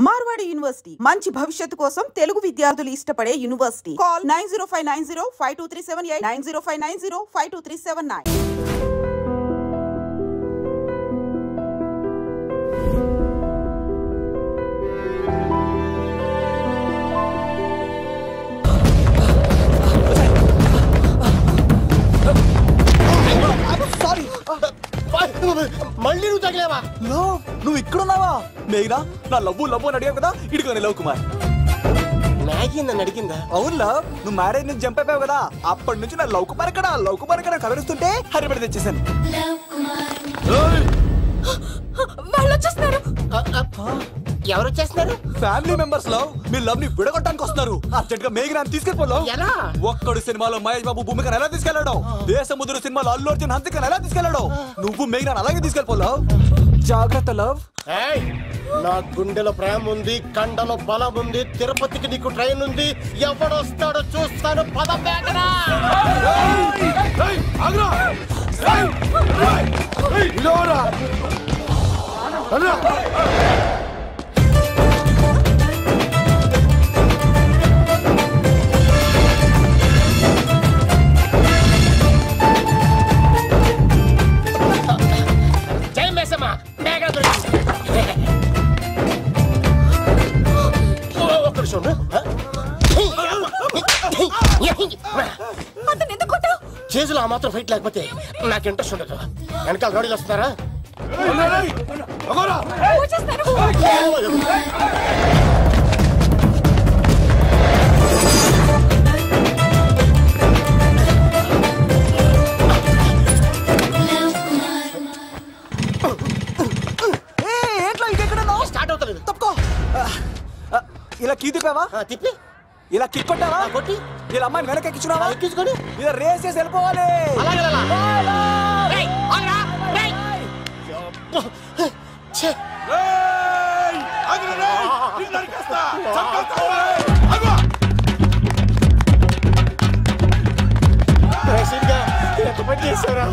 Marwadi university మంచి భవిష్యత్తు కోసం తెలుగు విద్యార్థులు ఇష్టపడే యూనివర్సిటీ. కాల్ 9059052378 9059052379. మళ్ళీ నువ్వు తగిలేవా? నువ్వు ఇక్కడున్నావా? మేఘనా, నా లవ్వు అని అడిగావు కదా, ఇడిగా లవ్ కుమార్. మ్యాగీ నన్ను అడిగిందా? అవును లవ్, నువ్వు మ్యారేజ్ నుంచి జంప్ అయిపోయావు కదా, అప్పటి నుంచి నా లవ్ కుమార్ ఎక్కడ కవరిస్తుంటే హరిపడి తెచ్చేసాను. ఎవరు వచ్చేస్తున్నారు? ఫ్యామిలీ మెంబర్స్ లవ్, మీ లవ్ ని విడగొట్టడానికి వస్తున్నారు. అర్జెంట్ గా మేఘనా తీసుకెళ్ళిపోలేవు. ఎలా? ఒక్కడు సినిమాలో మహేష్ బాబు భూమికను ఎలా తీసుకెళ్లాడు, దేశముద్రు సినిమాలో అల్లు అర్జున్ హన్సికను ఎలా తీసుకెళ్లాడు, నువ్వు మేఘనా అలాగే తీసుకెళ్ళిపోలేవు. జాగ్రత్త లవ్. నా గుండెలో ప్రేమ ఉంది, కండలో బలం ఉంది, తిరుపతికి నీకు ట్రైన్ ఉంది, ఎవడొస్తాడో చూస్తాను. పద మేఘనా. జై మేసమ్మ, మేఘనా దొరికింది. ఒక్క నిమిషం. చేతులు ఆ మాత్రం ఫైట్ లేకపోతే నాకు ఇంట్రెస్ట్ ఉండదు. వెనకాల గాడీలు వస్తున్నారా? స్టార్ట్ అవుతలేదు. తప్పుకో. ఇలా కీ తిప్పావా? తిప్పి ఇలా కిక్ కొట్టావా? కొట్టి ఇలా అమ్మాయిని వెనక ఎక్కించున్నావా? ఎక్కించుకొని ఇలా రేస్ చేసి వెళ్ళిపోవాలి. చేశారా?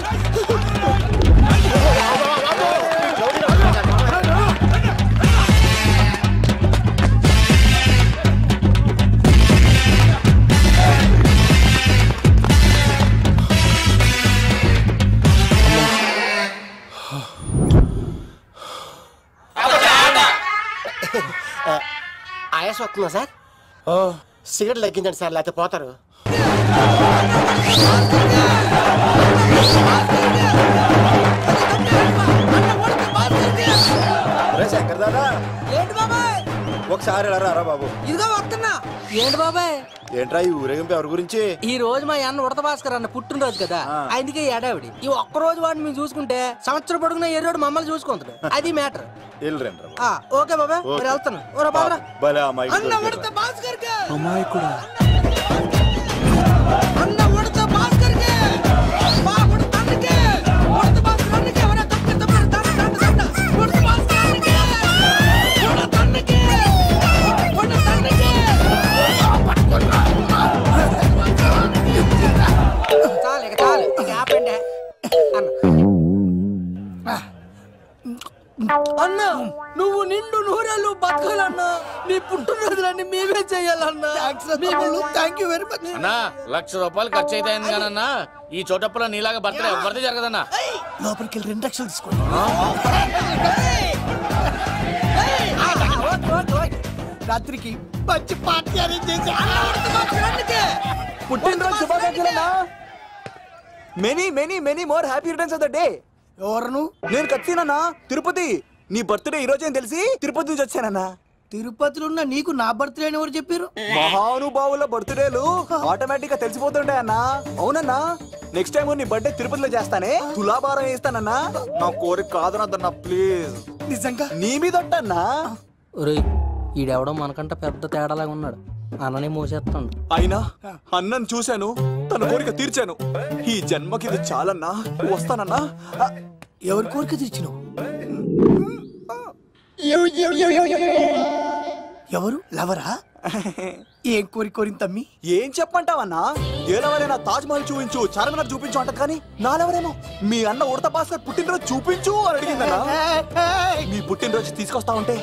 ఆయాసం వస్తుందా సార్? సిగరెట్ లెక్కించండి సార్, లేకపోతే పోతారు. శంకర్ దాదా, ఏంటి బాబాయ్? ఒకసారి రా బాబు. ఇదిగో వస్తున్నా. ఏంటి బాబాయ్? ఏంట్రా ఈ ఊరేగింపు ఎవరి గురించి? ఈ రోజు మా అన్న ఉడత భాస్కర్ అన్న పుట్టినరోజు కదా, ఆయనకి ఏడావిడి. ఈ ఒక్క రోజు వాడిని మేము చూసుకుంటే సంవత్సరం పొడుగున ఏరోడు మమ్మల్ని చూసుకుంటాడు. అది మ్యాటర్. ఓకే బాబాయ్, మరి వెళ్తాను. అన్న ఉడత భాస్కర్ అమ్మాయి కూడా అన్న ఉడత భాస్కర్ మా ఉడత అన్నకే ఉడత భాస్కర్ అన్నకే ఎవరైనా తప్పక ఉడత భాస్కర్ అన్నకే ఉడత అన్నకే ఉడత అన్నకే. చాలు ఆపండి అన్న. నువ్వు నిండు నూరేళ్ళు బతకాలన్నా, నీ పుట్టినరోజులన్నీ మేమే చెయ్యాలన్నా. థ్యాంక్ యూ వెరీ మచ్ అన్నా. 1,00,000 రూపాయలు ఖర్చు అవుతాయని కానన్నా, ఈ చోటప్పులో నీలాగా బర్త్డే ఎవరిది జరగదన్నా. లోపలికి వెళ్ళి 2 లక్షలు తీసుకోండి. రాత్రికి మంచి పార్టీ అరేంజ్ చేసి పుట్టినరోజు శుభాకాంక్షలన్నా. Many more happy returns of the day. ఎవరు? నేను కత్తినన్నా, తిరుపతి. నీ బర్త్డే ఈ రోజే తెలిసి తిరుపతి నుంచి వచ్చానన్నా. తిరుపతిలో ఉన్న నీకు నా బర్త్డే అని ఎవరు చెప్పారు? మహానుభావుల బర్త్డేలు ఆటోమేటిక్ గా తెలిసిపోతుంటాయన్నా. అవునన్నా, నెక్స్ట్ టైం నీ బర్త్డే తిరుపతిలో చేస్తానే, తులాభారం వేస్తానన్నా. నా కోరిక కాదనద్దన్నా ప్లీజ్. నిజంగా నీ మీద ఒట్టన్నా. ఈడెవడో మనకంట పెద్ద తేడాలాగా ఉన్నాడు. అన్ననే మోసేస్తాడు. అయినా అన్నను చూశాను, తన కోరిక తీర్చాను. ఈ జన్మకి ఇది చాలన్నా, వస్తానన్నా. ఎవరి కోరిక తీర్చినావు? ఎవరు? లవరా? ఏం కోరిన తమ్మి? ఏం చెప్పంటావన్నా? ఏలవరైనా తాజ్ మహల్ చూపించు, చార్మినార్ చూపించు అంటది కానీ నాలెవరేమో మీ అన్న ఉడత భాస్కర్ పుట్టినరోజు చూపించు అని అడిగిందన్నా. నీ పుట్టినరోజు తీసుకొస్తా ఉంటే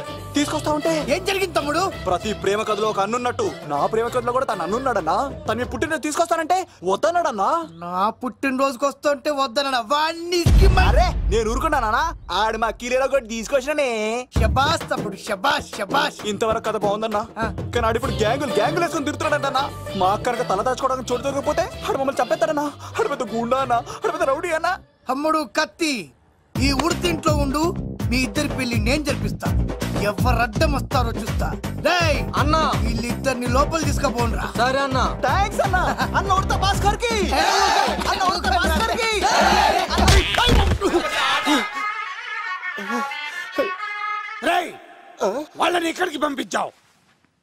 ఏం జరిగింది తమ్ముడు? ప్రతి ప్రేమ కథలో ఒక అన్నున్నట్టు నా ప్రేమ కథలో కూడా తను అన్నున్నాడన్నా. తను మీ పుట్టినరోజు తీసుకొస్తానంటే వద్దన్నాడన్నా. నా పుట్టినరోజుకి వస్తుంటే వద్దన వాణ్ణి. అరే నేను ఊరుకున్నానా? ఆడు మా కీలేలో కూడా తీసుకొచ్చిననే. శబాష్ తమ్ముడు, శబాష్ శబాష్. ఇంతవరకు కథ బాగుందన్నా, కానీ ఆడు ఇప్పుడు గ్యాంగులు వేసుకుని తిరుగుతాడంటన్నా. మా అక్కడికి తల దాచుకోవడానికి చోటు దొరికిపోతే ఆడు మమ్మల్ని చంపేస్తాడన్నా. ఆడు పెద్ద గుండా అన్నా, ఆడు పెద్ద రౌడీ అన్నా. తమ్ముడు కత్తి, ఈ ఉడితింట్లో ఉండు, మీ ఇద్దరి పెళ్లి నేను జరిపిస్తా. ఎవరు అడ్డం వస్తారో చూస్తా. రేయ్ అన్నా, వీళ్ళిద్దరిని లోపల తీసుకుపోండ్రా. సరే అన్నా. థాంక్స్ అన్నా. అన్న ఉడత భాస్కర్ కి, అన్న ఉడత భాస్కర్ కి. రేయ్, వాళ్ళని ఎక్కడికి పంపించావు?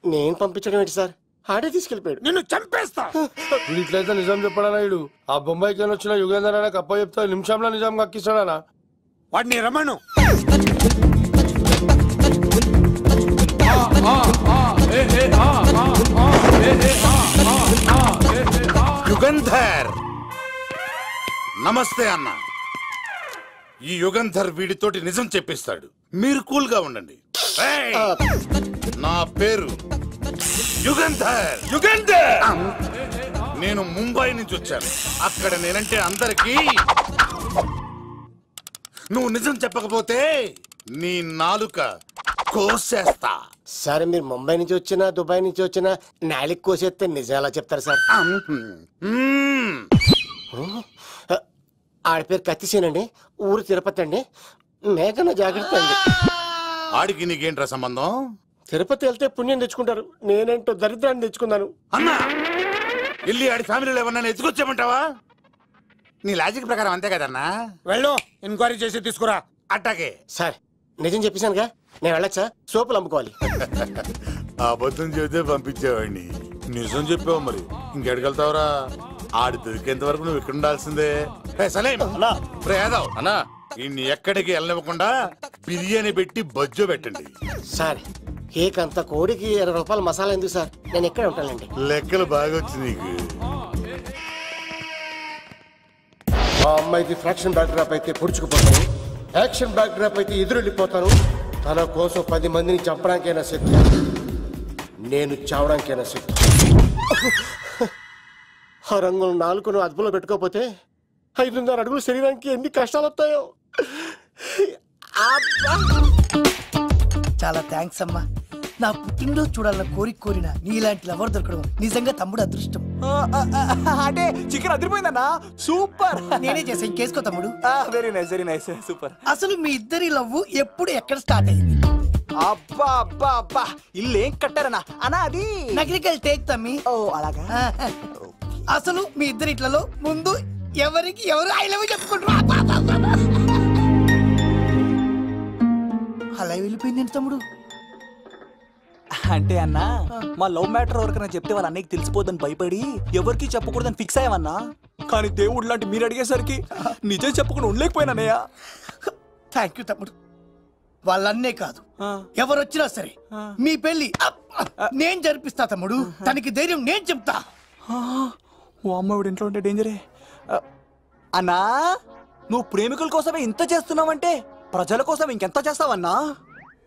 నేను పంపించడం ఏంటి సార్? ఆడే తీసుకెళ్ళిపోయాడు. నిన్ను చంపేస్తా. ఇట్లయితే నిజం చెప్పడానా? ఇడు ఆ బొంబాయికి వచ్చిన యుగేందర్ అనే కప్ప చెప్తా నిమిషంలో నిజం కక్కిస్తాడా? వాడిని రమణు. యుగంధర్, నమస్తే అన్న. ఈ యుగంధర్ వీడితోటి నిజం చెప్పిస్తాడు, మీరు కూల్ గా ఉండండి. నా పేరు యుగంధర్. నేను ముంబై నుంచి వచ్చాను. అక్కడ నేనంటే అందరికీ. నువ్వు నిజం చెప్పకపోతే నీ నాలుక కోసేస్తా. సార్ మీరు ముంబై నుంచి వచ్చినా దుబాయ్ నుంచి వచ్చినా నాలిక్ కోసేస్తే నిజం ఎలా చెప్తారు సార్? ఆడి పేరు కత్తిసేనండి, ఊరు తిరుపతి అండి. మేఘన జాగ్రత్త అండి. ఆడికి నీకేంట్రా సంబంధం? తిరుపతి వెళ్తే పుణ్యం తెచ్చుకుంటారు, నేనేంటో దరిద్రాన్ని తెచ్చుకున్నాను. అన్నా, వెళ్ళి ఆడి ఫ్యామిలీలో ఎవరన్నా ఎత్తుకొచ్చామంటావా? నీ లాజిక్ ప్రకారం అంతే కదన్నా. వెళ్ళు, ఎంక్వైరీ చేసి తీసుకురా. అట్టాకే సార్ నిజం చెప్పేశానుగా, నేను వెళ్ళచ్చా? సోపులు అమ్ముకోవాలి. అబద్ధం చెబితే పంపించేవాడిని, నిజం చెప్పావు మరి ఇంకెడగలుగుతావురా? ఆడి దొరికేంత వరకు నువ్వు ఇక్కడ ఉండాల్సిందే. అన్నా, ఇన్ని ఎక్కడికి వెళ్ళనివ్వకుండా బిర్యానీ పెట్టి బజ్జో పెట్టండి. సార్ కేకంత కోడికి 20 రూపాయల మసాలా ఎందుకు సార్? నేను ఎక్కడ ఉంటానండి. లెక్కలు బాగా వచ్చి నీకు. మా అమ్మాయికి ఫ్రాక్షన్ బ్యాక్ డ్రాప్ అయితే పొడుచుకుపోతాను, యాక్షన్ బ్యాక్ డ్రాప్ అయితే ఎదురెళ్ళిపోతాను. తన కోసం 10 మందిని చంపడానికైనా శక్తి, నేను చావడానికైనా శక్తి. ఆ రంగులు 4 అదుపులో పెట్టుకోకపోతే 5.5 అడుగుల శరీరానికి ఎన్ని కష్టాలు వస్తాయో. చాలా థ్యాంక్స్ అమ్మా. నా పుట్టినరోజు చూడాలన్న కోరిన నీలాంటి లవర్ దొరకడం నిజంగా తమ్ముడు అదృష్టం. అంటే చికెన్ అదిరిపోయిందన్నా, సూపర్. నేనే చేసా, ఇంకేసుకో తమ్ముడు. Very nice, very nice, super. అసలు మీ ఇద్దరి లవ్ ఎప్పుడు ఎక్కడ స్టార్ట్ అయింది? అబ్బా అబ్బా అబ్బా, ఇల్లు ఏం కట్టారన్నా అన్నా? అది నగరికల్ టేక్ తమ్మి. ఓ అలాగా. అసలు మీ ఇద్దరి ఇట్లలో ముందు ఎవరికి ఎవరు ఐ లవ్ చెప్పుకుంటారు? అలా వెళ్ళిపోయింది తమ్ముడు. అంటే అన్నా, మా లవ్ మ్యాటర్ ఎవరికైనా చెప్తే వాళ్ళ అన్నయ్యకి తెలిసిపోద్దని భయపడి ఎవరికి చెప్పకూడదని ఫిక్స్ అయ్యామన్నా. కానీ దేవుడు లాంటి మీరు అడిగేసరికి నిజం చెప్పకుండా ఉండలేకపోయినానయ్యా. థ్యాంక్ యూ తమ్ముడు. వాళ్ళన్నే కాదు, ఎవరు వచ్చినా సరే మీ పెళ్లి నేను జరిపిస్తా తమ్ముడు. తనకి ధైర్యం నేను చెప్తా. ఓ అమ్మఒడి ఇంట్లో ఉంటే డేంజరే. అన్నా, నువ్వు ప్రేమికుల కోసమే ఇంత చేస్తున్నావంటే ప్రజల కోసం ఇంకెంత చేస్తావన్నా?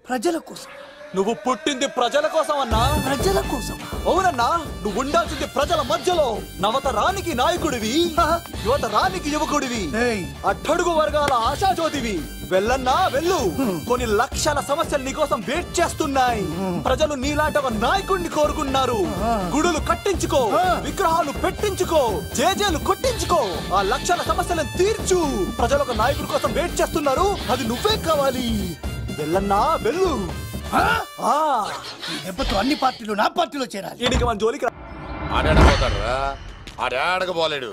ప్రజల కోసం. నువ్వు పుట్టింది ప్రజల కోసం అన్నా. ప్రజల కోసం? అవునన్నా, నువ్వు ఉండాల్సింది ప్రజల మధ్యలో. నవతరానికి నాయకుడివి, యువతరానికి యువకుడివి, అట్టడుగు వర్గాల ఆశాజ్యోతివి. వెళ్ళన్నా వెళ్ళు, కొన్ని లక్షల సమస్యలు నీకోసం వెయిట్ చేస్తున్నాయి. ప్రజలు నీలాంటి ఒక నాయకుడిని కోరుకున్నారు. గుడులు కట్టించుకో, విగ్రహాలు పెట్టించుకో, జేజేలు కొట్టించుకో, ఆ లక్షల సమస్యలను తీర్చు. ప్రజలు ఒక నాయకుడి కోసం వెయిట్ చేస్తున్నారు, అది నువ్వే కావాలి. వెళ్ళన్నా వెళ్ళు. దెబ్బతో అన్ని పార్టీలు నా పార్టీలో చేరాలి. ఈడికి మన జోలికి ఆడాడపోతాడు రా, ఆడాడకపోలేడు.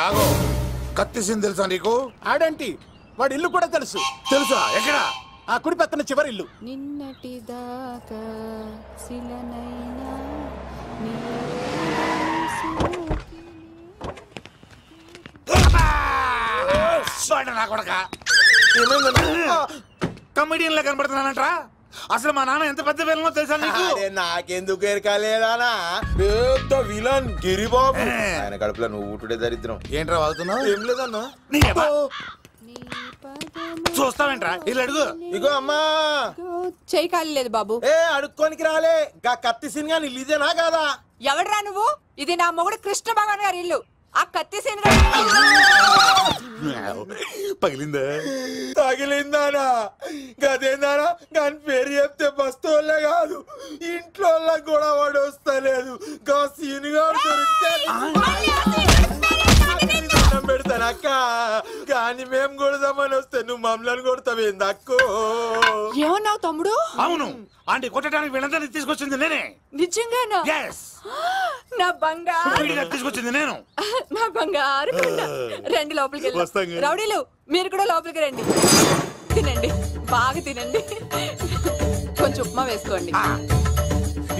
ఆగో, కత్తిసింది తెలుసా నీకు? ఆడంటి వాడి ఇల్లు కూడా తెలుసు. తెలుసా? ఎక్కడ? ఆ కుడి పక్కన చివరి ఇల్లు. నిన్నటి దాకా శిలనైనా కమిడియన్ లా కనబడుతున్నానంట్రా. అసలు మా నాన్న ఎంత పెద్ద విలనో తెలుసా నీకు? నాకెందుకు ఎరకాలేదానా పెద్ద విలన్ గిరిబాబు. ఆయన కడుపులో నువ్వు ఊటుడే దరిద్రం. ఏంట్రా వాగుతున్నావు? ఏం లేదన్నా. చూస్తావేంట్రా ఇల్లు అడుగు. ఇగో అమ్మా చేయి ఖాళీ లేదు బాబు. అడుక్కోనికి రాలే. గా కత్తి సినిమా నీ ఇదేనా కాదా? ఎవడ్రా నువ్వు? ఇది నా మొగుడు కృష్ణ భగవాన్ గారి ఇల్లు. ఆ కత్తి సీన్ పగిలిందా? తగిలిందానా? గదేందానా? దాని పేరు చెప్తే బస్తోళ్ళే కాదు ఇంట్లో కూడా వాడు వస్తలేదు. గా సీనుగా పెడతానక్క. కానీ మేము కొడదామని వస్తే నువ్వు మమ్మల్ని కొడతావేంది అక్కో? ఏమన్నావు తమ్ముడు? అవును, ఆంటీ కొట్టడానికి వీళ్ళందరినీ తీసుకొచ్చింది నేనే. నిజంగానా? నా బంగారు తీసుకొచ్చింది నేను. నా బంగారు రండి లోపలికి వెళ్ళి. రౌడీలు మీరు కూడా లోపలికి రండి. తినండి, బాగా తినండి. కొంచెం ఉప్మా వేసుకోండి.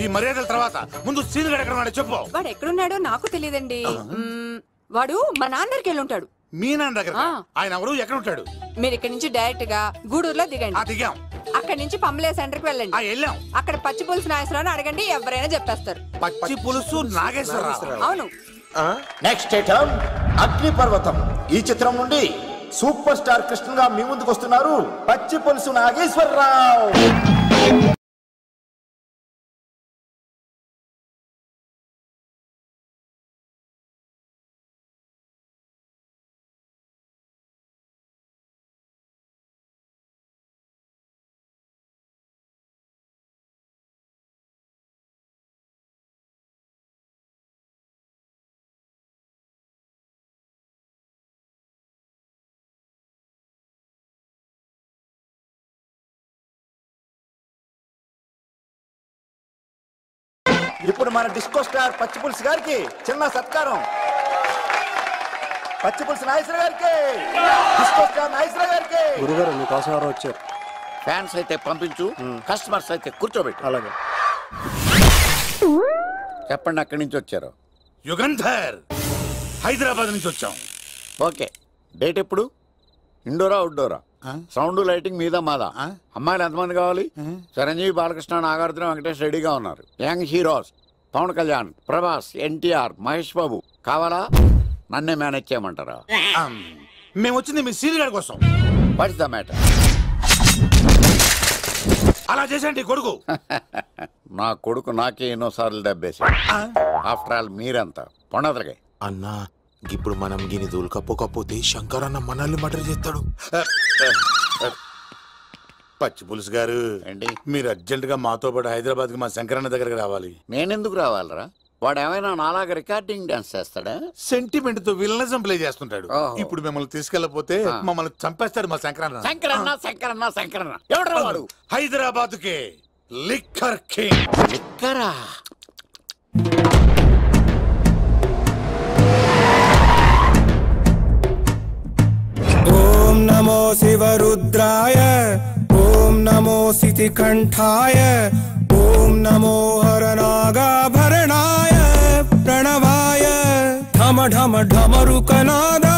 ఈ మర్యాదల తర్వాత ముందు సీన్ గడ ఎక్కడ చెప్పు. వాడు ఎక్కడున్నాడో నాకు తెలియదండి. వాడు మా నాన్న దగ్గరికి వెళ్ళి ఉంటాడు. మీ నాన్న దగ్గర? ఆయన ఎవరు, ఎక్కడ ఉంటాడు? మీరు ఇక్కడ నుంచి డైరెక్ట్ గా గూడూరులో దిగండి. దిగాం. అక్కడ నుంచి పంబలే సెంటర్ కి వెళ్ళండి. వెళ్ళాం. అక్కడ పచ్చి పులుసు నాగేశ్వరరావు అడగండి, ఎవరైనా చెప్పేస్తారు. పచ్చి పులుసు నాగేశ్వరరావు? అవును. నెక్స్ట్ ఐటమ్ అగ్ని పర్వతం. ఈ చిత్రం నుండి సూపర్ స్టార్ కృష్ణగా మీ ముందుకు వస్తున్నారు పచ్చి పులుసు నాగేశ్వరరావు. ఇప్పుడు మన డిస్కో స్టార్ పచ్చి పులుసు గారికి చిన్న సత్కారం. పచ్చి పులుసు నాగేశ్వర గారికి, డిస్కో స్టార్ నాగేశ్వర గారికి. గురుగారు మీకోసం ఎవరు వచ్చారు? ఫ్యాన్స్ అయితే పంపించు, కస్టమర్స్ అయితే కూర్చోబెట్టు. అలాగే. చెప్పండి, అక్కడి నుంచి వచ్చారు? యుగంధర్, హైదరాబాద్ నుంచి వచ్చాం. ఓకే, డేట్ ఎప్పుడు? ఇండోరా అవుట్డోరా? సౌండ్ లైటింగ్ మీద మాదా? అమ్మాయిలు ఎంతమంది కావాలి? చిరంజీవి, బాలకృష్ణ, నాగార్జున, వెంకటేష్ రెడీగా ఉన్నారు. యంగ్ హీరోస్ పవన్ కళ్యాణ్, ప్రభాస్, ఎన్టీఆర్, మహేష్ బాబు కావాలా? నన్నే మేనేజ్ చేయమంటారా? మేము వచ్చింది మీ సీన్ గారి కోసం. What's the matter? అలా చేసేంటి కొడుకు? నా కొడుకు నాకే ఎన్నోసార్లు దెబ్బేసి. ఆఫ్టర్ ఆల్ మీరంతా పొండదలకే. అన్నా ఇప్పుడు మనం గిని దూల్కపోతే శంకర్ అన్న మనల్ని మర్డర్ చేస్తాడు. పచ్చి పులుసు గారు, మీరు అర్జెంట్ గా మాతో పాటు హైదరాబాద్ కి మా శంకరన్న దగ్గరకు రావాలి. నేనెందుకు రావాలరా? వాడు ఏమైనా నాలాగా రికార్డింగ్ డాన్స్ చేస్తాడా? సెంటిమెంట్ తో విలనిజం ప్లే చేస్తుంటాడు. ఇప్పుడు మిమ్మల్ని తీసుకెళ్లపోతే మమ్మల్ని చంపేస్తాడు మా శంకరన్న. శంకరన్న శంకరన్న శంకరన్న ఎవడ్రా వాడు? హైదరాబాద్ కే లిక్కర్ కింగ్. లిక్కరా? ఓం నమో శివరుద్రాయ, ఓం నమో సితికంఠాయ, ఓం నమో హరనాగాభరణాయ ప్రణవాయ ఢమ ఢమ ఢమరుకనాదానందాయ.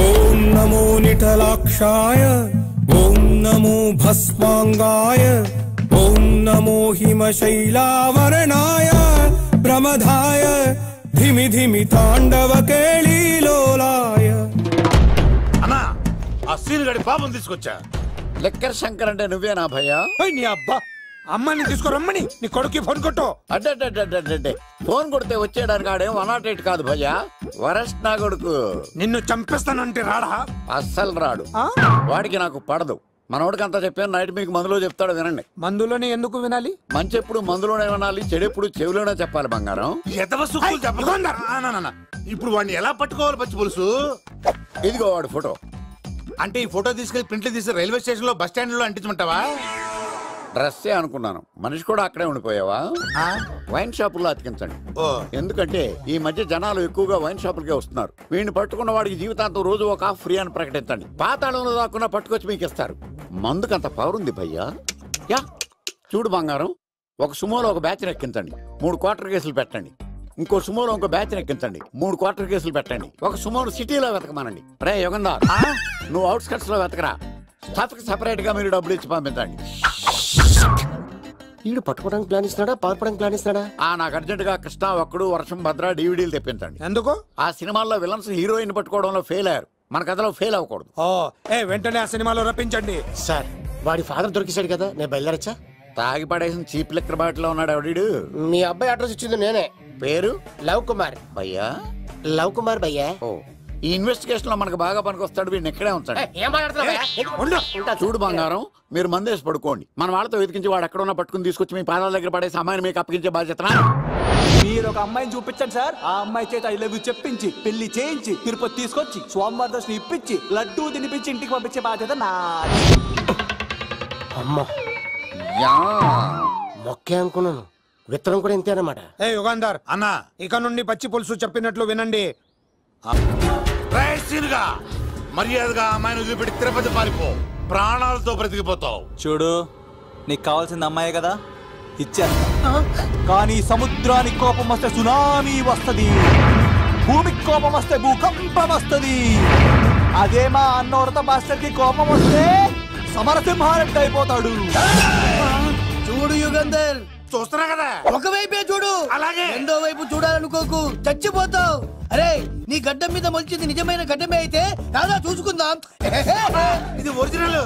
ఓం నమో నిఠలాక్షాయ, ఓం నమో భస్మాంగాయ, ఓం నమో హిమశైలావరణాయ ప్రమదాయ ధిమి ధిమి తాండవ కేళీలోలాయ. అన్నా, ఆ సీన్ గడి బాబుని తీసుకొచ్చా. లిక్కర్ శంకర్ అంటే నువ్వేనా భయ్యా? నీ అబ్బా, అమ్మని తీసుకురమ్మని నీ కొడుకు ఫోన్ కొట్టు. అడ్డే ఫోన్ కొడితే వచ్చేయడానికి ఆడేం 108 కాదు భయ్యా, వరస్ట్ నా కొడుకు. నిన్ను చంపేస్తానంటే రాడా? అస్సలు రాడు. వాడికి నాకు పడదు. మనోడికి అంతా చెప్పాను, నైట్ మీకు మందులో చెప్తాడు వినండి. మందులోనే ఎందుకు వినాలి? మంచి ఎప్పుడు మందులోనే వినాలి, చెడు ఎప్పుడు చెవిలోనే చెప్పాలి బంగారం. ఇప్పుడు వాడిని ఎలా పట్టుకోవాలి పచ్చి పులుసు? ఇదిగో వాడు ఫోటో. అంటే ఈ ఫోటో తీసుకెళ్లి ప్రింట్లు తీసి రైల్వే స్టేషన్ లో బస్ స్టాండ్ లో అంటించమంటావా? డ్రెస్సే అనుకున్నాను, మనిషి కూడా అక్కడే ఉండిపోయావా? వైన్ షాపుల్లో అతికించండి. ఎందుకంటే ఈ మధ్య జనాలు ఎక్కువగా వైన్ షాపులకే వస్తున్నారు. వీడిని పట్టుకున్న వాడికి జీవితాంతం రోజు ఒక ఆఫ్ ఫ్రీ అని ప్రకటించండి. పాతాళంలో దాక్కున్నా పట్టుకొచ్చి మీకు ఇస్తారు. మందుకంత పవర్ ఉంది భయ్యా. యా చూడు బంగారం, ఒక సుమోలో ఒక బ్యాచ్ ఎక్కించండి, 3 క్వార్టర్ కేసులు పెట్టండి. ఇంకో సుమోలో ఇంకో బ్యాచ్ ఎక్కించండి, 3 క్వార్టర్ కేసులు పెట్టండి. ఒక సుమోను సిటీలో వెతకమానండి. రే యుగంధర్, నువ్వు అవుట్స్కట్స్ లో వెతకరా, స్టాఫ్ కి సెపరేట్ గా మీరు డబ్బులు ఇచ్చి పంపించండి. వీడు పట్టుకోవడానికి ప్లాన్ ఇస్తున్నాడా, పారిపోవడానికి ప్లాన్ ఇస్తున్నాడా? నాకు అర్జెంట్ గా కృష్ణ, ఒక్కడు, వర్షం, భద్ర డివిడీలు తెప్పించండి. ఎందుకు? ఆ సినిమాల్లో విలన్స్ హీరోయిన్ పట్టుకోవడంలో ఫెయిల్ అయ్యారు, మన కథలో ఫెయిల్ అవ్వకూడదు. వెంటనే ఆ సినిమాలో రప్పించండి. సార్ వాడి ఫాదర్ దొరికేశాడు కదా, నేను బయలుదేరచ్చా? తాగి పడేసిన చీప్ లెక్కర్ బాటిలో ఉన్నాడు ఎవడీడు? మీ అబ్బాయి అడ్రస్ ఇచ్చింది నేనే. పేరు? లవ్ కుమార్ భయ్యా. లవ్ కుమార్ భయ్యా. ఈ ఇన్వెస్టిగేషన్ లో మనకు బాగా పనికొస్తాడు, వీడిని ఎక్కడే ఉంచండి. చూడు బంగారం, మీరు మందేసి పడుకోండి. మన వాళ్ళతో వెతికించి వాడు ఎక్కడ ఉన్నా పట్టుకుని తీసుకొచ్చి మీ పాదాల దగ్గర పడేసి అమ్మాయిని మీకు అప్పగించే బాధ్యత. మీరు ఒక అమ్మాయిని చూపించండి సార్. ఆ అమ్మాయి చేత ఐ లవ్ యూ చెప్పించి పెళ్లి చేయించి తిరుపతి తీసుకొచ్చి స్వామివారి దర్శనం ఇప్పించి లడ్డూ తినిపించి ఇంటికి పంపించే బాధ్యత నాది. అమ్మా మొక్కే అనుకున్నాను, విత్తనం కూడా ఇంతే అన్నమాట. యుగాంధర్ అన్నా, ఇక నుండి పచ్చి పులుసు చెప్పినట్లు వినండి. మర్యాదగా అమ్మాయిని వదిలిపెట్టి తిరుపతి పారిపో, ప్రాణాలతో బ్రతికిపోతావు. చూడు, నీకు కావాల్సింది అమ్మాయి కదా, ఇచ్చేస్తా. కానీ సముద్రానికి కోపం వస్తే సునామీ వస్తది, భూమికి కోపం వస్తే భూకంపం వస్తది. అదే మా అన్నవరత మాస్టర్ కి కోపం వస్తే సమరసింహారెడ్డి అయిపోతాడు. చూడు యుగంధర్, చూస్తున్నా కదా, ఒకవైపే చూడు, అలాగే రెండో వైపు చూడాలనుకోకు, చచ్చిపోతావు. అరే, నీ గడ్డం మీద మొలిచింది నిజమైన గడ్డమే అయితే రాదా చూసుకుందాం. ఇది ఒరిజినల్.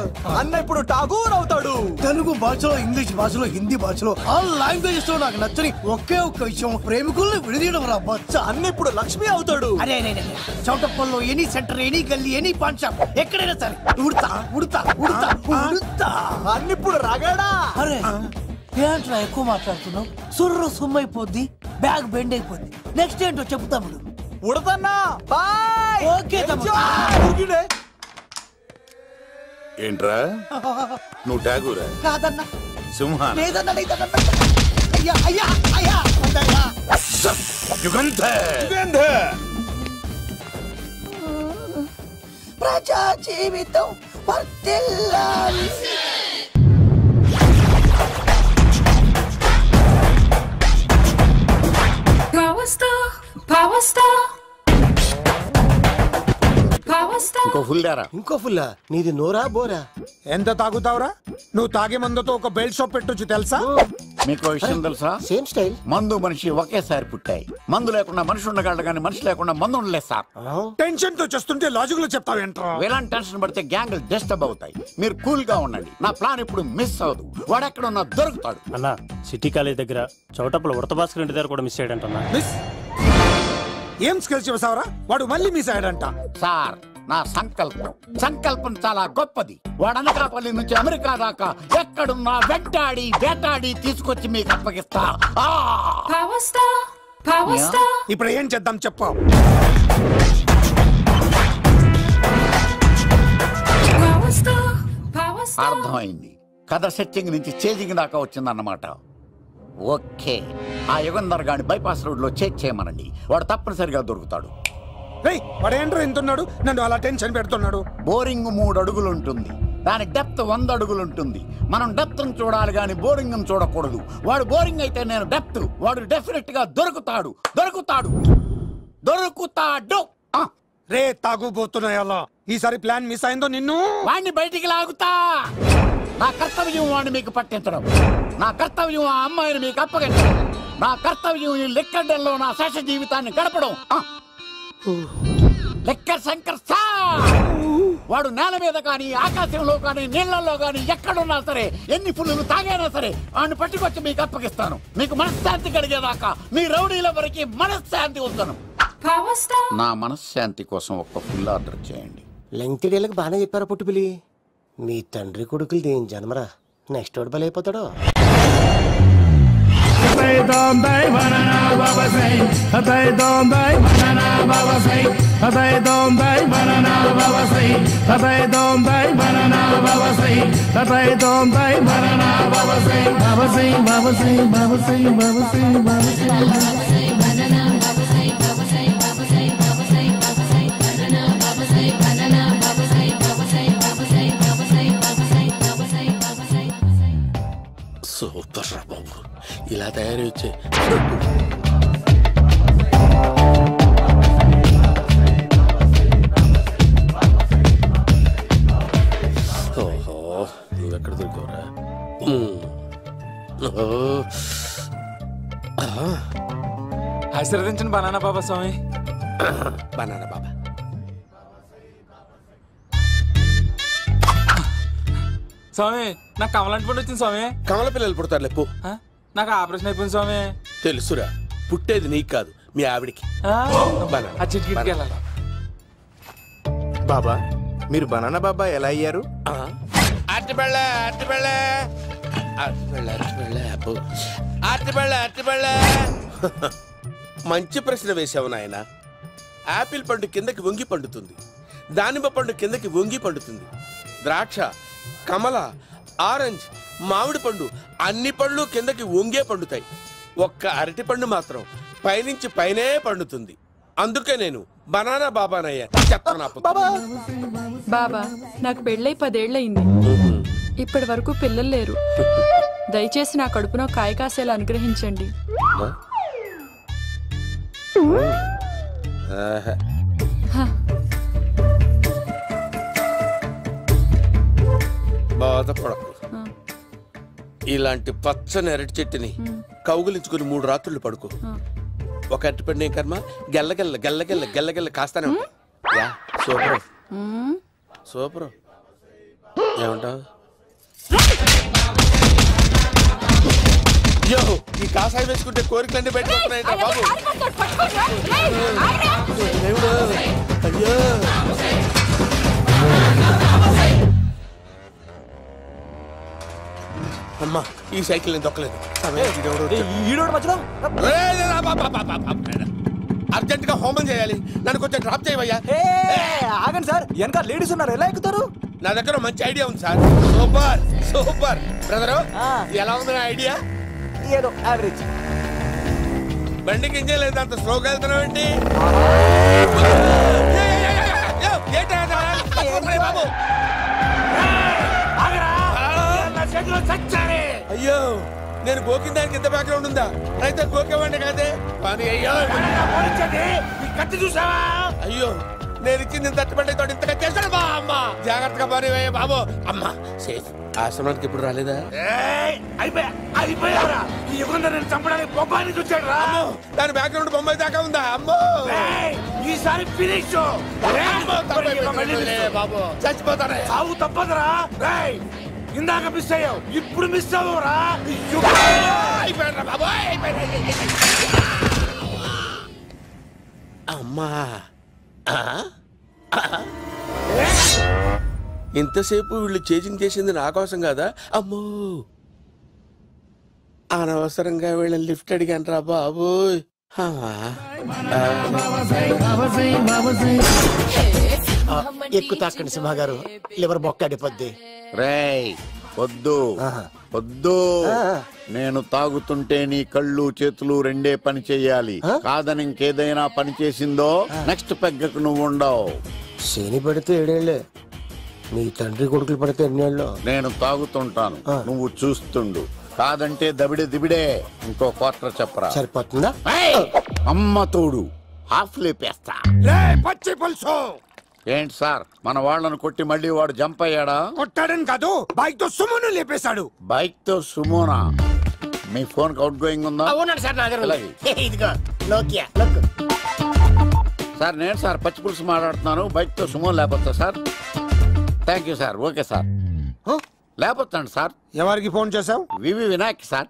అన్న ఇప్పుడు ఠాగూర్ అవుతాడు. తెలుగు భాషలో, ఇంగ్లీష్ భాషలో, హిందీ భాషలో, ఆల్ లాంగ్వేజెస్ లో నాకు నచ్చని ఒకే ఒక్క విషయం, ప్రేమికుల్ని విడదీయడం రా బచ్చ. అన్న ఇప్పుడు లక్ష్మి అవుతాడు. అరే చౌటప్పల్లో ఎనీ సెంటర్, ఎనీ గల్లీ, ఎనీ పాన్ షాప్, ఎక్కడైనా సరే ఉడతా ఉడతా ఉడతా ఉడతా. అన్న ఇప్పుడు రగడా. అరే ఏంట్రా ఎక్కువ మాట్లాడుతున్నావు? సుర్రు సుమ్మైపోద్ది, బ్యాగ్ బెండ్ అయిపోద్ది. నెక్స్ట్ ఏంటో చెప్తాము. ఉడతన్నా బాయ్. ఓకే ఏంట్రా నువ్వు ఠాగూరా? కాదన్నా, సింహా? లేదన్నా, లేదన్నా. అయ్యా అయ్యా అయ్యా యుగంధర్. ప్రజా జీవితం వర్ధిల్లాలి. ఇంకో ఫుల్ దారా? ఇంకో ఫుల్లా? నీది నోరా బోరా? ఎంత తాగుతావురా? నువ్వు తాగే మందుతో ఒక బెల్ట్ షాప్ పెట్టొచ్చు తెలుసా? మీకు విషయం తెలుసా? Same style. మందు మనిషి ఒకేసారి పుట్టాయి. మందు లేకుండా మనిషి ఉండగలడు కానీ మనిషి లేకుండా మందు ఉండలేదు సార్. టెన్షన్ తో చేస్తుంటే లాజిక్ లో చెప్తావు ఏంట్రా? ఎలాంటి టెన్షన్ పడితే గ్యాంగ్లు డిస్టర్బ్ అవుతాయి. మీరు కూల్ గా ఉండండి. నా ప్లాన్ ఇప్పుడు మిస్ అవ్వదు. వాడెక్కడ ఉన్నా దొరుకుతాడు. అన్నా, సిటీ కాలేజ్ దగ్గర చౌటప్పుల వృత భాస్కర్ ఇంటి దగ్గర కూడా మిస్ అయ్యాడంటన్నా. మిస్ ఏం స్కిల్స్ చేసావరా? వాడు మళ్ళీ మిస్ అయ్యాడంట. సార్, నా సంకల్పం చాలా గొప్పది. వాడు అనకాపల్లి నుంచి అమెరికా దాకా ఎక్కడున్నా వెంటాడి వేటాడి తీసుకొచ్చి మీకు అప్పగిస్తా. ఇప్పుడు ఏం చేద్దాం చెప్పు. అర్థమైంది. కథ సెట్టింగ్ నుంచి చేజింగ్ దాకా వచ్చిందన్నమాట. ఓకే, ఆ యుగంధర్ గాని బైపాస్ రోడ్ లో చేజ్ చేయమనండి. వాడు తప్పనిసరిగా దొరుకుతాడు. వాడేంట్రో ఎంతున్నాడు, నన్ను అలా టెన్షన్ పెడుతున్నాడు. బోరింగ్ 3 అడుగులు ఉంటుంది, దాని డెప్త్ 100 అడుగులు ఉంటుంది. మనం డెప్త్ చూడాలి గాని బోరింగ్ చూడకూడదు. వాడు బోరింగ్ అయితే నేను డెప్త్. వాడు డెఫినెట్ గా దొరుకుతాడు. రే తాగుబోతున్నాయా? ఈసారి ప్లాన్ మిస్ అయిందో నిన్ను వాడిని బయటికి లాగుతా. నా కర్తవ్యం వాడిని మీకు పట్టించడం. నా కర్తవ్యం ఆ అమ్మాయిని మీకు అప్పగించడం. నా కర్తవ్యం ఈ లెక్కడ్డల్లో నా శేష జీవితాన్ని గడపడం. లెక్కర్ శంకర్ సార్, వాడు నేల మీద కానీ ఆకాశంలో కానీ నీళ్లలో కానీ ఎక్కడున్నా సరే, ఎన్ని ఫుల్లు తాగైనా సరే వాడిని పట్టుకొచ్చి మీకు అప్పగిస్తాను. మీకు మనశ్శాంతి కలిగేదాకా మీ రౌడీల వరకు మనశ్శాంతి ఉంచను. నా మనశ్శాంతి కోసం ఒక్క ఫుల్ ఆర్డర్ చేయండి. లెంగ్తీడేళ్ళకి బాగానే చెప్పారా పుట్టుపిలి? మీ తండ్రి కొడుకులు దేని జన్మరా, నెక్స్ట్ వాడు బలైపోతాడో. సూపర్ రా బాబు, ఇలా తయారీ వచ్చే. ఆశీర్వదించండి బనానా బాబా స్వామి. బనానా బాబా స్వామి, నాకు కమలంటి పండు వచ్చింది స్వామి. కమల పిల్లలు పుడతారు లేపు. నాకు ఆపరేషన్ అయిపోయింది స్వామి. తెలుసురా, పుట్టేది నీకు కాదు మీ ఆవిడికి. బాబా మీరు బనానా బాబా ఎలా అయ్యారు? మంచి ప్రశ్న వేసావు నాయన. ఆపిల్ పండు కిందకి వంగి పండుతుంది, దానిమ్మ పండు కిందకి వంగి పండుతుంది, ద్రాక్ష, కమల, ఆరెంజ్, మామిడి పండు అన్ని పళ్ళు కిందకి వంగే పండుతాయి. ఒక్క అరటి పండు మాత్రం పైనుంచి పైనే పండుతుంది. అందుకే నేను బనానా బాబానయ్యా. బాబా నాకు పెళ్ళై 10 ఏళ్ళయింది. ఇప్పటి వరకు పిల్లలు లేరు. దయచేసి నా కడుపునో కాయ కాసేలా అనుగ్రహించండి. బాధపడకు. ఇలాంటి పచ్చని అరటి చెట్టుని కౌగులించుకుని 3 రాత్రులు పడుకో. ఒక అరటి పండు ఏం కర్మ గెల్లగెల్ల గెల్లగెల్ల గెల్లగెల్ల కాస్తానే ఉంటాయి. Super super. ఏమంటావు? అయ్యో, ఈ కాసాయి వేసుకుంటే కోరికలన్నీ బయటకు వస్తున్నాయంట బాబు. అయ్యో అమ్మా, ఈ సైకిల్ నేను దొక్కలేదు. అర్జెంట్ గా హోమం చేయాలి, నన్ను కొంచెం డ్రాప్ చేయవయ్యా. ఆగండి సార్, వెనక లేడీస్ ఉన్నారు, ఎలా ఎక్కుతారు? నా దగ్గర మంచి ఐడియా ఉంది సార్. Super super. బ్రదరు ఎలా ఉంది నా ఐడియా? ఏదో యావరేజ్. బండికి ఇంజన్ లేదు, అంత స్లోగా వెళ్తున్నావు ఏంటి? బాబు అయ్యో, నేను గోకిన దానికి ఇంత బ్యాక్గ్రౌండ్ ఉందా? అయితే గోకేవాడిని కాదే. కానీ అయ్యో కత్తి చూసావా? అయ్యో, నేను ఇచ్చింది తట్టుబడి తోటి ఇంతగా చేస్తాడు బా. అమ్మ జాగ్రత్తగా పని బాబు. అమ్మ సేఫ్. ఆశ్రమానికి ఇప్పుడు రాలేదా? అయిపోయారా? ఈ యుగంలో నేను చంపడానికి బొమ్మాయిని చూచాడు రా. దాని బ్యాక్గ్రౌండ్ బొమ్మాయి దాకా ఉందా? అమ్మో ఈసారి ఫినిష్ బాబు, చచ్చిపోతారా? సాగు తప్పదురా. ఇందాక మిస్ అయ్యావు, ఇప్పుడు మిస్ అవ్వరా. అయిపోయారా బాబు? అమ్మా, ఇంతసేపు వీళ్ళు చేజింగ్ చేసింది నా కోసం కాదా? అమ్మో, అనవసరంగా వీళ్ళని లిఫ్ట్ అడిగాను రా బాబు. ఎక్కు తాకండి సింహ గారు, లివర్ బొక్కడిపోద్ది. రేయ్ వద్దు వద్దు, నేను తాగుతుంటే నీ కళ్ళు చేతులు రెండే పని చెయ్యాలి. కాదని ఇంకేదైనా పని చేసిందో నెక్స్ట్ పెగ్గకు నువ్వు ఉండవు. శని పడితే 7 ఏళ్లే, మీ తండ్రి కొడుకులు పడితే 8 ఏళ్ళు. నేను తాగుతుంటాను, నువ్వు చూస్తుండు. కాదంటే దబిడే దిబిడే. ఇంకో క్వార్టర్ చెప్పరా? సరిపోతుందా? అమ్మ తోడు హాఫ్ లేపేస్తా. పచ్చి పులుసు. ఏంటి సార్, మన వాళ్ళను కొట్టి మళ్ళీ వాడు జంప్ అయ్యాడా? కొట్టాడని కాదు, బైక్ తో సుమోను లేపేశాడు. బైక్ తో సుమోనా? మీ ఫోన్ అవుట్ గోయింగ్ ఉందా? సార్ నేను సార్ పచ్చి పులుసు మాట్లాడుతున్నాను. బైక్ తో సుమో లేకపోతా sir? Thank you sir. Okay sir, లేకపోతాండి సార్. ఎవరికి ఫోన్ చేసావు? V V Vinayak sir.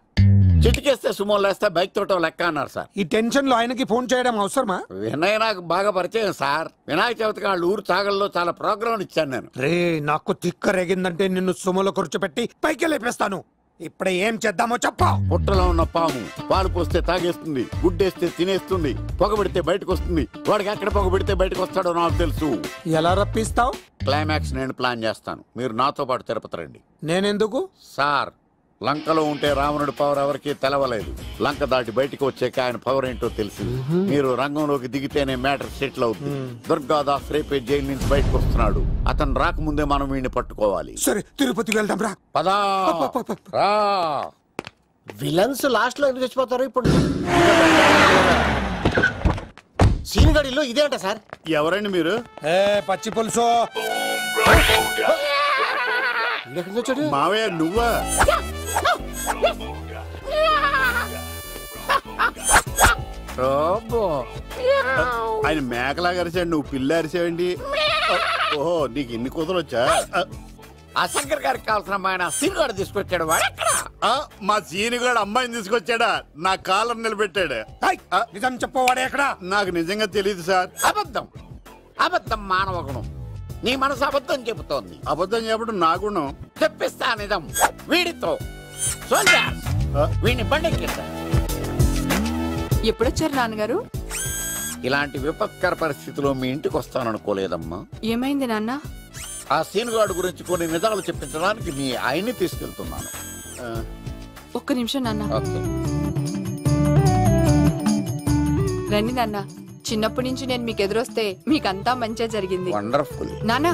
చిటికేస్తే సుమో లేస్తే బైక్ తోటో లెక్క అన్నారు సార్. ఈ టెన్షన్ లో ఆయనకి ఫోన్ చేయడం అవసరమా? వినయ్ నాకు బాగా పరిచయం సార్. వినాయక చవితికి వాళ్ళ ఊరు చాగల్లో చాలా ప్రోగ్రాం ఇచ్చాను నేను. రే, నాకు తిక్క రేగిందంటే నిన్ను సుమోలో కూర్చోపెట్టి పైకి లేపేస్తాను. ఇప్పుడే ఏం చేద్దామో చెప్ప. పుట్టలో ఉన్న పాము పాలు పోస్తే తాగేస్తుంది, గుడ్డేస్తే తినేస్తుంది, పొగబెడితే బయటకు వస్తుంది. వాడికి ఎక్కడ పొగబెడితే బయటకు వస్తాడో నాకు తెలుసు. ఎలా రప్పిస్తావు? క్లైమాక్స్ నేను ప్లాన్ చేస్తాను, మీరు నాతో పాటు తిరుపతి రండి. నేనెందుకు? సార్, లంకలో ఉంటే రావణుడి పవర్ ఎవరికి తెలవలేదు. లంక దాటి బయటకు వచ్చాక ఆయన పవర్ ఏంటో తెలిసింది. మీరు రంగంలోకి దిగితేనే మ్యాటర్ సెటిల్ అవుతుంది. దుర్గాదాస్ రేపే జైలు నుంచి బయటకు వస్తున్నాడు. అతను రాకముందే మనం వీడిని పట్టుకోవాలి. సరే, తిరుపతి వెళ్దాం రా. పదా రా. విలన్స్ లాస్ట్ లో ఎందుకు చచ్చిపోతారు? ఇప్పుడు సీనిగడిలో ఇదే అంట సార్. ఎవరండి మీరు? పచ్చి పులుసు. మావయ్య నువ్వా? ఆయన మేకలాగా అరిచాడు, నువ్వు పిల్ల అరిచావండి. ఓహో, నీకు ఇన్ని కుదరొచ్చా? ఆ శంకర్ గారికి కావాల్సిన అమ్మాయి సీనుగాడు తీసుకొచ్చాడు. మా సీనుగాడు అమ్మాయిని తీసుకొచ్చాడా? నా కాలర్ నిలబెట్టాడు. నిజం చెప్పవాడే ఎక్కడ? నాకు నిజంగా తెలియదు సార్. అబద్ధం, అబద్ధం మానవ గుణం. నీ మనసు అబద్ధం చెబుతోంది. అబద్ధం చెప్పడం నా గుణం. తెప్పిస్తా నిజం వీడితో. వీడిని బండెక్కిస్తా. ఎప్పుడొచ్చారు నాన్నగారు? ఇలాంటి విపత్కర పరిస్థితిలో మీ ఇంటికి వస్తాననుకోలేదమ్మా. ఏమైంది నాన్న? ఆ సీనుగాడు గురించి కొన్ని నిజాలు చెప్పించడానికి మీ ఆయన్ని తీసుకెళ్తున్నాను. ఒక్క నిమిషం నాన్న. రండి నాన్న. చిన్నప్పటి నుంచి నేను మీకు ఎదురొస్తే మీకంతా మంచిగా జరిగింది. వండర్ఫుల్. నాన్న,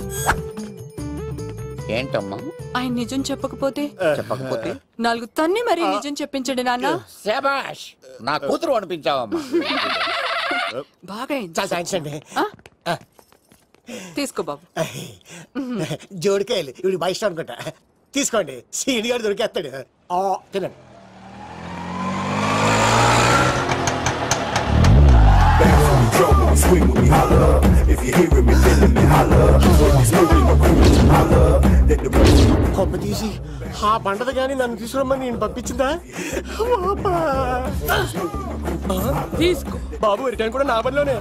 ఏంటమ్మా? ఆయన నిజం చెప్పకపోతే చెప్పకపోతే 4 తన్ని మరి నిజం చెప్పించండి నాన్న. శభాష్, నా కూతురు అనిపించావమ్మా. బాగా తీసుకో బాబు. జోడికాయలు ఇవి బాగా ఇష్టం అనుకుంటా. తీసుకోండి, సీని గారు దొరికేస్తాడు. తినండి. కొమ్మ తీసి ఆ పంటది కానీ నన్ను తీసుకురమ్మని నేను పంపించిందా? తీసుకో బాబు, రిటర్న్ కూడా నా పనిలోనే.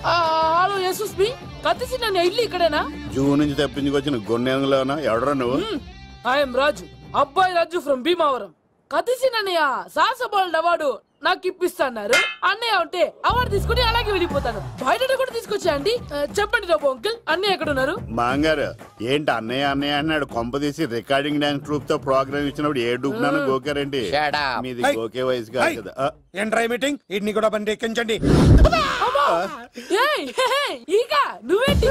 హలో యశస్వి, కత్తిసి నన్ను ఇల్లు ఇక్కడేనా? జూ నుంచి తప్పించుకొచ్చిన గొన్నెంగులోనా? ఎవడరా నువ్వు? ఐఎమ్ రాజు, అబ్బాయి రాజు ఫ్రమ్ భీమావరం. కత్తిసి నన్నయ్య సాహసబాలుడు అవార్డు నాకు ఇప్పిస్తాన్నారు. అన్నయ్య ఉంటే అవార్డు తీసుకుని అలాగే వెళ్ళిపోతాను. బయట కూడా తీసుకొచ్చా అండి. చెప్పండి రాబు అంకుల్, అన్నయ్య ఎక్కడ ఉన్నారు? మాంగారు ఏంటి అన్నయ్య అన్నయ్య అన్నాడు? కొంప తీసి రికార్డింగ్ డాన్స్ ట్రూప్ తో ప్రోగ్రామ్ ఇచ్చినప్పుడు ఏ డూబ్నాను గోకారండి? మీది గోకే వయసు కాదు కదా. ఏంట్రై మీటింగ్? ఇడ్ని కూడా బండి ఎక్కించండి. నువ్వేంటి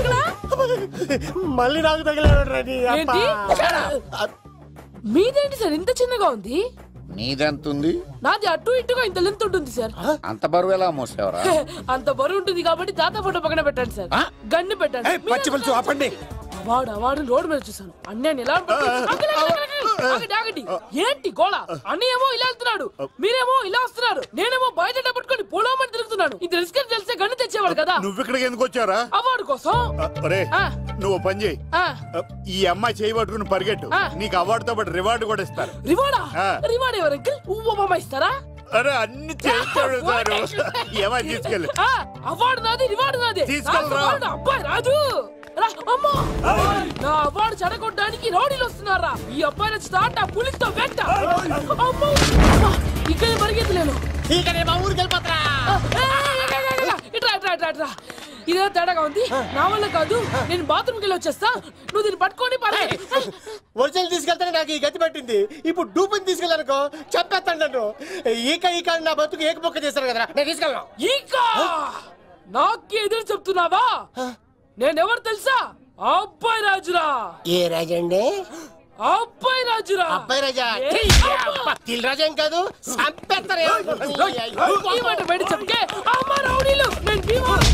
మళ్ళీ నాకు తగిలాడు. మీదేంటి సార్ ఇంత చిన్నగా ఉంది? నీదెంతుంది? నాది అటు ఇటుగా ఇంత లెంత్ ఉంటుంది సార్. అంత బరువు ఎలా మోసేవరా? అంత బరువు ఉంటుంది కాబట్టి తాత ఫోటో పక్కన పెట్టండి సార్. గన్ను పెట్టండి. పచ్చి పులుసు ఆపండి. అవార్డు రోడ్డు మీద చూసాను. అన్నయ్య ఎలా ఏంటి గోళ? అన్నయ్యేమో ఇలా వెళ్తున్నాడు, మీరేమో ఇలా వస్తున్నారు, నేనేమో బయట పట్టుకొని పోలోమని తిరుగుతున్నాను. ఇది రిస్క్ అని తెలిస్తే గన్ను తెచ్చేవాడు కదా. నువ్వు ఇక్కడికి ఎందుకు వచ్చారా? అవార్డు కోసం. నువ్వు పని చేయి, ఈ అమ్మాయి చేయి పట్టుకుని పరిగెట్టు. నీకు అవార్డుతో పాటు రివార్డు కూడా ఇస్తారు. రివార్డా? రివార్డ్ ఎవరు అంకుల్? ఉవ్వమ్మ ఇస్తారా? అరే అన్ని చేస్తాడు సార్. ఏమై తీసుకెళ్ళి. అవార్డు నాది, రివార్డు నాది. తీసుకెళ్ళరా. అబ్బాయి రాజు, నా అవార్డు చెడగొట్టడానికి రౌడీలు వస్తున్నారా? ఈ అబ్బాయి స్టార్ట్ ఆ పులితో వెంట. ఇక్కడ పరిగెత్తలేను. ఇదే తేడాగా ఉంది. నా వల్ల కాదు, నేను బాత్రూమ్కి వెళ్ళి వచ్చేస్తా. నువ్వు దీన్ని పట్టుకొని ఒరిజినల్ తీసుకెళ్తానే నాకు ఈ గతి పట్టింది. ఇప్పుడు డూపుని తీసుకెళ్ళానుకో చెప్పేస్తాను నన్ను. ఈక నా బతుకు ఏకపొక్క చేశారు కదా, నేను తీసుకెళ్ళను. ఈక నాకు ఎదురు చెప్తున్నావా? నేనెవరు తెలుసా? అబ్బాయి రాజురా. ఏ రాజండి? అబ్బాయి రాజురా. అబ్బాయి రాజా తిల్ రాజా ఏం కాదు, సంపేస్తారు. ఈ మాట బయట చెప్తే అమ్మ రౌడీలు. నేను భీమవరం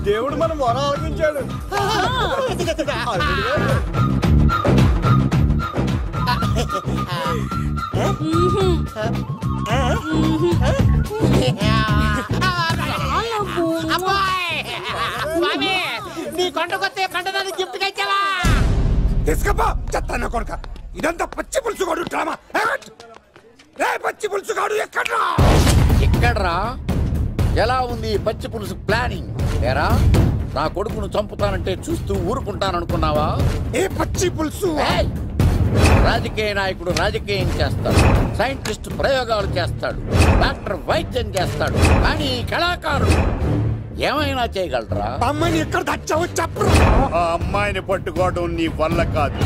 దేవుడు మనం మొర ఆలకించాడు. నీ కొండకొస్తే కంటదాన్ని గిఫ్ట్ గా ఇచ్చావా? తీసుకపో చెత్త కొడుక. ఇదంతా పచ్చి పులుసుగాడు డ్రామా. పచ్చి పులుసుగాడు ఎక్కడ్రా? ఎక్కడ్రా? ఎలా ఉంది పచ్చి పులుసు ప్లానింగ్? ఏరా, నా కొడుకును చంపుతానంటే చూస్తూ ఊరుకుంటాననుకున్నావా? ఏ పచ్చి పులుసు? రాజకీయ నాయకుడు రాజకీయం చేస్తాడు, సైంటిస్ట్ ప్రయోగాలు చేస్తాడు, డాక్టర్ వైద్యం చేస్తాడు, కానీ కళాకారుడు ఏమైనా చేయగలరా? అమ్మాయిని ఎక్కడ తెచ్చావో చెప్పు. ఆ అమ్మాయిని పట్టుకోవడం నీ వల్ల కాదు.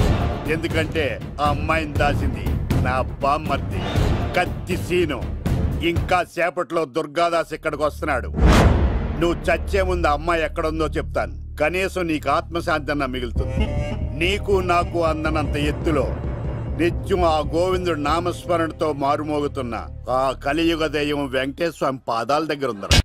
ఎందుకంటే ఆ అమ్మాయిని దాసింది నా బామ్మర్ది కత్తి సీను. ఇంకా సేపట్లో దుర్గాదాస్ ఇక్కడికి వస్తున్నాడు. నువ్వు చచ్చే ముందు అమ్మాయి ఎక్కడుందో చెప్తాను. కనీసం నీకు ఆత్మశాంతి అన్న మిగులుతుంది. నీకు నాకు అందనంత ఎత్తులో నిత్యం ఆ గోవిందుడు నామస్మరణతో మారుమోగుతున్న ఆ కలియుగ దైవం వెంకటేశ్వర స్వామి పాదాల దగ్గర ఉందరా.